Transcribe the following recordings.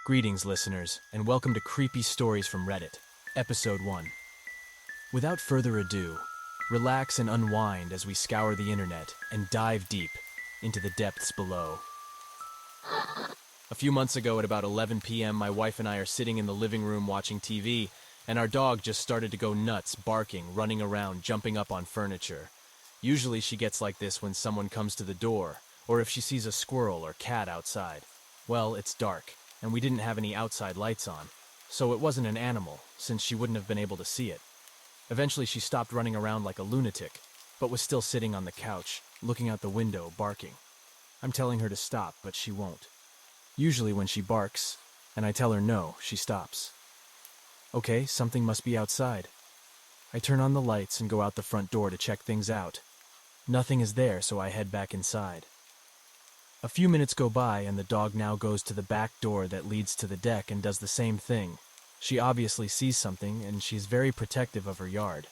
Greetings, listeners, and welcome to Creepy Stories from Reddit, Episode 1. Without further ado, relax and unwind as we scour the internet and dive deep into the depths below. A few months ago at about 11 p.m., my wife and I are sitting in the living room watching TV, and our dog just started to go nuts, barking, running around, jumping up on furniture. Usually she gets like this when someone comes to the door, or if she sees a squirrel or cat outside. Well, it's dark, and we didn't have any outside lights on, so it wasn't an animal, since she wouldn't have been able to see it. Eventually she stopped running around like a lunatic, but was still sitting on the couch, looking out the window, barking. I'm telling her to stop, but she won't. Usually when she barks, and I tell her no, she stops. Okay, something must be outside. I turn on the lights and go out the front door to check things out. Nothing is there, so I head back inside. A few minutes go by, and the dog now goes to the back door that leads to the deck and does the same thing. She obviously sees something, and she's very protective of her yard.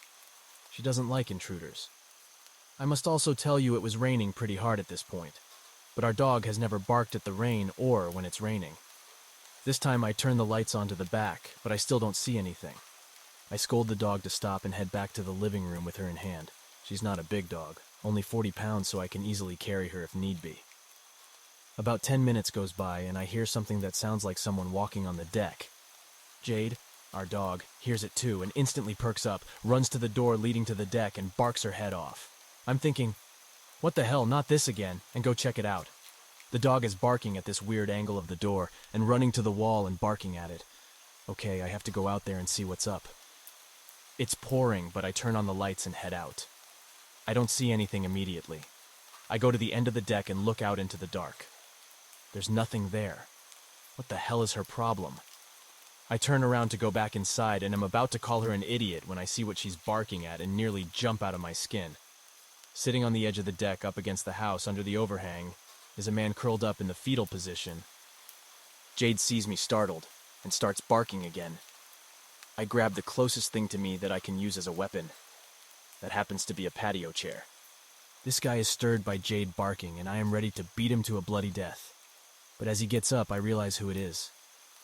She doesn't like intruders. I must also tell you it was raining pretty hard at this point, but our dog has never barked at the rain or when it's raining. This time I turn the lights on to the back, but I still don't see anything. I scold the dog to stop and head back to the living room with her in hand. She's not a big dog, only 40 pounds, so I can easily carry her if need be. About 10 minutes goes by, and I hear something that sounds like someone walking on the deck. Jade, our dog, hears it too and instantly perks up, runs to the door leading to the deck and barks her head off. I'm thinking, what the hell, not this again, and go check it out. The dog is barking at this weird angle of the door and running to the wall and barking at it. Okay, I have to go out there and see what's up. It's pouring, but I turn on the lights and head out. I don't see anything immediately. I go to the end of the deck and look out into the dark. There's nothing there. What the hell is her problem? I turn around to go back inside and am about to call her an idiot when I see what she's barking at and nearly jump out of my skin. Sitting on the edge of the deck up against the house under the overhang is a man curled up in the fetal position. Jade sees me startled and starts barking again. I grab the closest thing to me that I can use as a weapon. That happens to be a patio chair. This guy is stirred by Jade barking, and I am ready to beat him to a bloody death. But as he gets up, I realize who it is.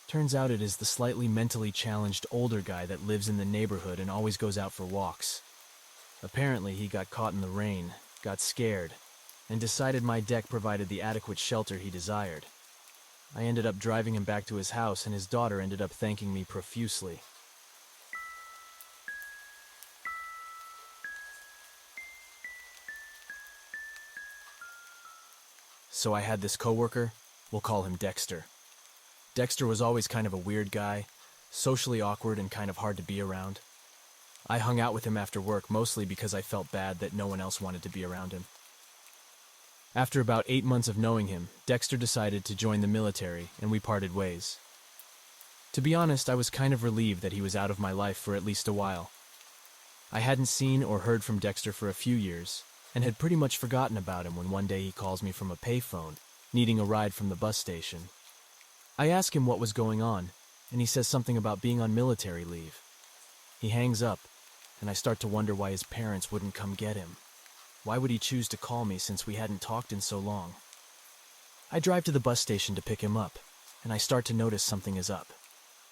Turns out it is the slightly mentally challenged older guy that lives in the neighborhood and always goes out for walks. Apparently, he got caught in the rain, got scared, and decided my deck provided the adequate shelter he desired. I ended up driving him back to his house, and his daughter ended up thanking me profusely. So I had this coworker, we'll call him Dexter. Dexter was always kind of a weird guy, socially awkward and kind of hard to be around. I hung out with him after work mostly because I felt bad that no one else wanted to be around him. After about 8 months of knowing him, Dexter decided to join the military and we parted ways. To be honest, I was kind of relieved that he was out of my life for at least a while. I hadn't seen or heard from Dexter for a few years, and had pretty much forgotten about him when one day he calls me from a payphone, needing a ride from the bus station. I ask him what was going on, and he says something about being on military leave. He hangs up, and I start to wonder why his parents wouldn't come get him. Why would he choose to call me since we hadn't talked in so long? I drive to the bus station to pick him up, and I start to notice something is up.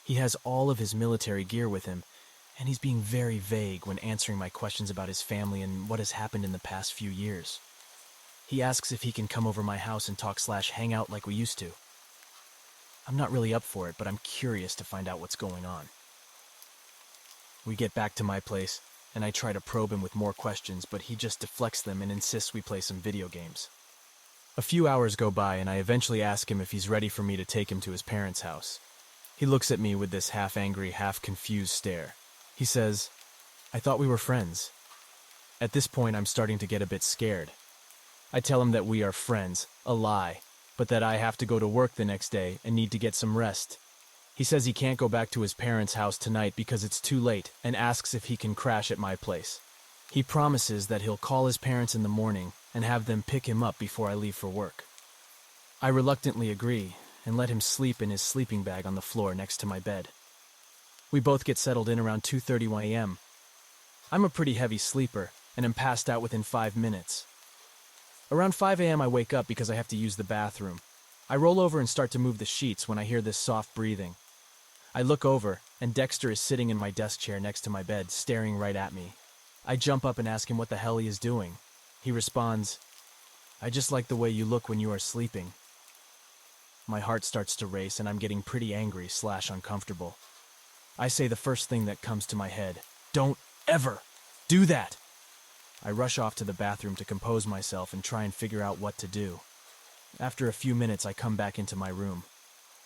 He has all of his military gear with him, and he's being very vague when answering my questions about his family and what has happened in the past few years. He asks if he can come over my house and talk/hang out like we used to. I'm not really up for it, but I'm curious to find out what's going on. We get back to my place, and I try to probe him with more questions, but he just deflects them and insists we play some video games. A few hours go by, and I eventually ask him if he's ready for me to take him to his parents' house. He looks at me with this half-angry, half-confused stare. He says, "I thought we were friends." At this point, I'm starting to get a bit scared. I tell him that we are friends, a lie, but that I have to go to work the next day and need to get some rest. He says he can't go back to his parents' house tonight because it's too late and asks if he can crash at my place. He promises that he'll call his parents in the morning and have them pick him up before I leave for work. I reluctantly agree and let him sleep in his sleeping bag on the floor next to my bed. We both get settled in around 2:31 a.m. I'm a pretty heavy sleeper and am passed out within 5 minutes. Around 5 a.m. I wake up because I have to use the bathroom. I roll over and start to move the sheets when I hear this soft breathing. I look over, and Dexter is sitting in my desk chair next to my bed, staring right at me. I jump up and ask him what the hell he is doing. He responds, "I just like the way you look when you are sleeping." My heart starts to race and I'm getting pretty angry/uncomfortable. I say the first thing that comes to my head, "Don't ever do that!" I rush off to the bathroom to compose myself and try and figure out what to do. After a few minutes, I come back into my room.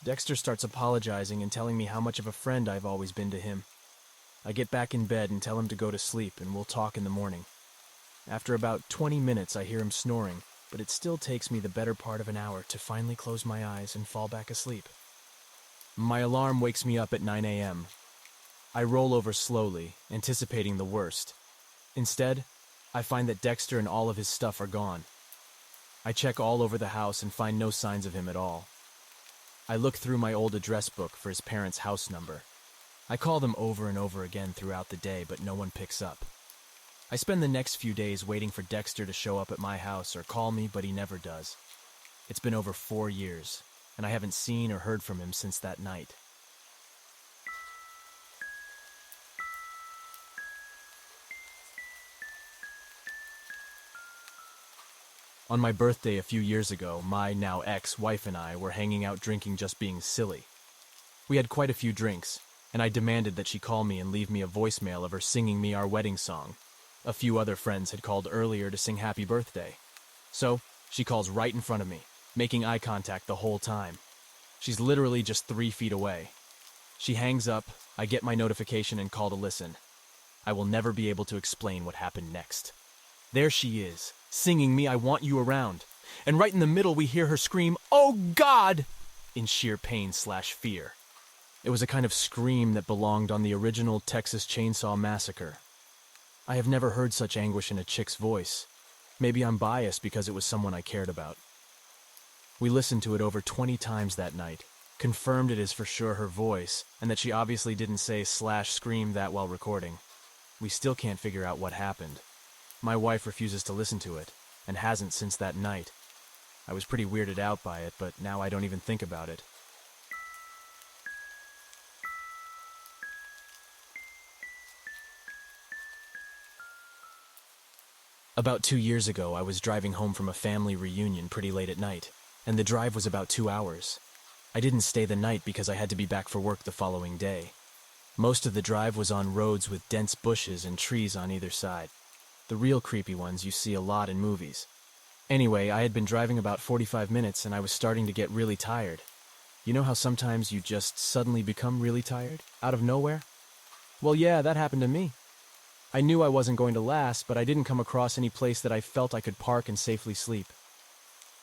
Dexter starts apologizing and telling me how much of a friend I've always been to him. I get back in bed and tell him to go to sleep and we'll talk in the morning. After about 20 minutes, I hear him snoring, but it still takes me the better part of an hour to finally close my eyes and fall back asleep. My alarm wakes me up at 9 a.m. I roll over slowly, anticipating the worst. Instead, I find that Dexter and all of his stuff are gone. I check all over the house and find no signs of him at all. I look through my old address book for his parents' house number. I call them over and over again throughout the day, but no one picks up. I spend the next few days waiting for Dexter to show up at my house or call me, but he never does. It's been over 4 years, and I haven't seen or heard from him since that night. On my birthday a few years ago, my now ex-wife and I were hanging out drinking, just being silly. We had quite a few drinks, and I demanded that she call me and leave me a voicemail of her singing me our wedding song. A few other friends had called earlier to sing happy birthday. So, she calls right in front of me, making eye contact the whole time. She's literally just 3 feet away. She hangs up, I get my notification and call to listen. I will never be able to explain what happened next. There she is, singing me "I Want You Around," and right in the middle we hear her scream, "Oh God!" in sheer pain/fear. It was a kind of scream that belonged on the original Texas Chainsaw Massacre. I have never heard such anguish in a chick's voice. Maybe I'm biased because it was someone I cared about. We listened to it over 20 times that night, confirmed it is for sure her voice, and that she obviously didn't say/scream that while recording. We still can't figure out what happened. My wife refuses to listen to it, and hasn't since that night. I was pretty weirded out by it, but now I don't even think about it. About 2 years ago, I was driving home from a family reunion pretty late at night, and the drive was about 2 hours. I didn't stay the night because I had to be back for work the following day. Most of the drive was on roads with dense bushes and trees on either side. The real creepy ones you see a lot in movies. Anyway, I had been driving about 45 minutes and I was starting to get really tired. You know how sometimes you just suddenly become really tired, out of nowhere? Well, yeah, that happened to me. I knew I wasn't going to last, but I didn't come across any place that I felt I could park and safely sleep.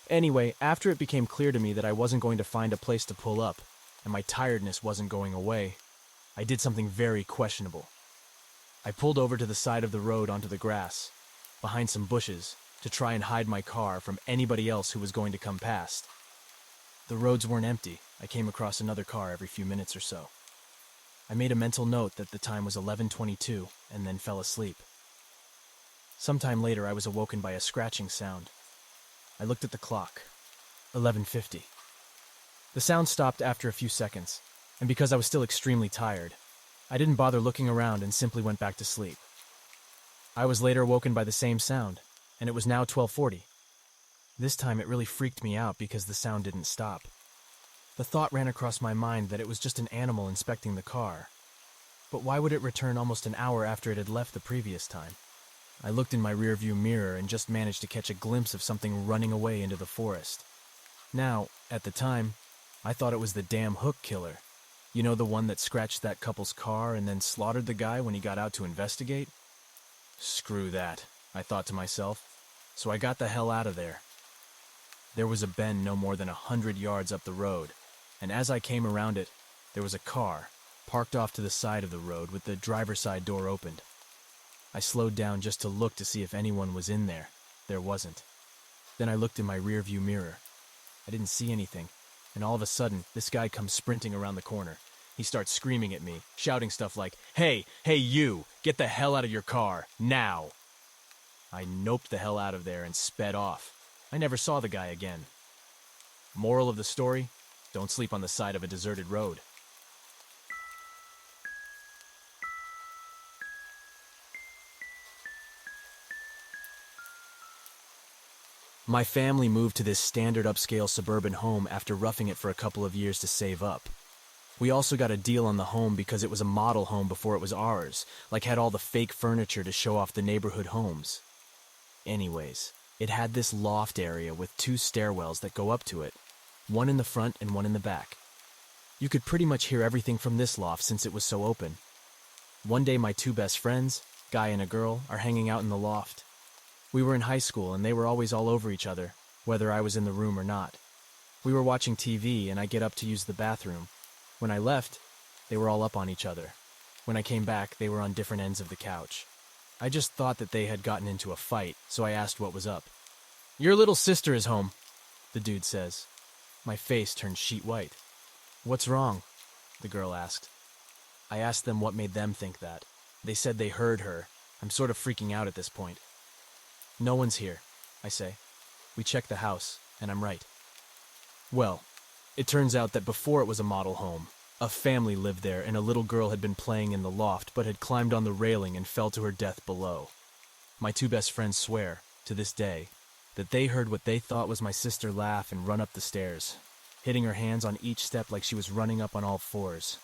Anyway, after it became clear to me that I wasn't going to find a place to pull up, and my tiredness wasn't going away, I did something very questionable. I pulled over to the side of the road onto the grass, behind some bushes, to try and hide my car from anybody else who was going to come past. The roads weren't empty. I came across another car every few minutes or so. I made a mental note that the time was 11:22 and then fell asleep. Sometime later, I was awoken by a scratching sound. I looked at the clock. 11:50. The sound stopped after a few seconds, and because I was still extremely tired, I didn't bother looking around and simply went back to sleep. I was later woken by the same sound, and it was now 12:40. This time it really freaked me out because the sound didn't stop. The thought ran across my mind that it was just an animal inspecting the car. But why would it return almost an hour after it had left the previous time? I looked in my rearview mirror and just managed to catch a glimpse of something running away into the forest. Now, at the time, I thought it was the damn hook killer. You know, the one that scratched that couple's car and then slaughtered the guy when he got out to investigate? Screw that, I thought to myself. So I got the hell out of there. There was a bend no more than 100 yards up the road, and as I came around it, there was a car, parked off to the side of the road with the driver's side door opened. I slowed down just to look to see if anyone was in there. There wasn't. Then I looked in my rearview mirror. I didn't see anything. And all of a sudden, this guy comes sprinting around the corner. He starts screaming at me, shouting stuff like, "Hey, you, get the hell out of your car, now!" I noped the hell out of there and sped off. I never saw the guy again. Moral of the story? Don't sleep on the side of a deserted road. My family moved to this standard upscale suburban home after roughing it for a couple of years to save up. We also got a deal on the home because it was a model home before it was ours, like had all the fake furniture to show off the neighborhood homes. Anyways, it had this loft area with 2 stairwells that go up to it, one in the front and one in the back. You could pretty much hear everything from this loft since it was so open. One day my 2 best friends, guy and a girl, are hanging out in the loft. We were in high school and they were always all over each other, whether I was in the room or not. We were watching TV and I get up to use the bathroom. When I left, they were all up on each other. When I came back, they were on different ends of the couch. I just thought that they had gotten into a fight, so I asked what was up. "Your little sister is home," the dude says. My face turned sheet white. "What's wrong?" the girl asked. I asked them what made them think that. They said they heard her. I'm sort of freaking out at this point. "No one's here," I say. "We checked the house, and I'm right." Well, it turns out that before it was a model home, a family lived there and a little girl had been playing in the loft but had climbed on the railing and fell to her death below. My 2 best friends swear, to this day, that they heard what they thought was my sister laugh and run up the stairs, hitting her hands on each step like she was running up on all 4s.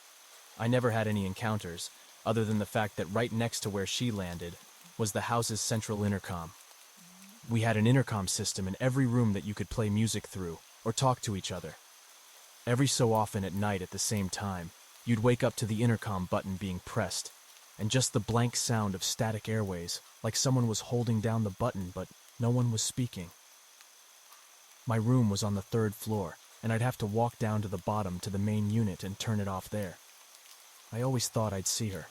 I never had any encounters, other than the fact that right next to where she landed was the house's central intercom. We had an intercom system in every room that you could play music through or talk to each other. Every so often at night at the same time, you'd wake up to the intercom button being pressed, and just the blank sound of static airways, like someone was holding down the button but no one was speaking. My room was on the 3rd floor, and I'd have to walk down to the bottom to the main unit and turn it off there. I always thought I'd see her.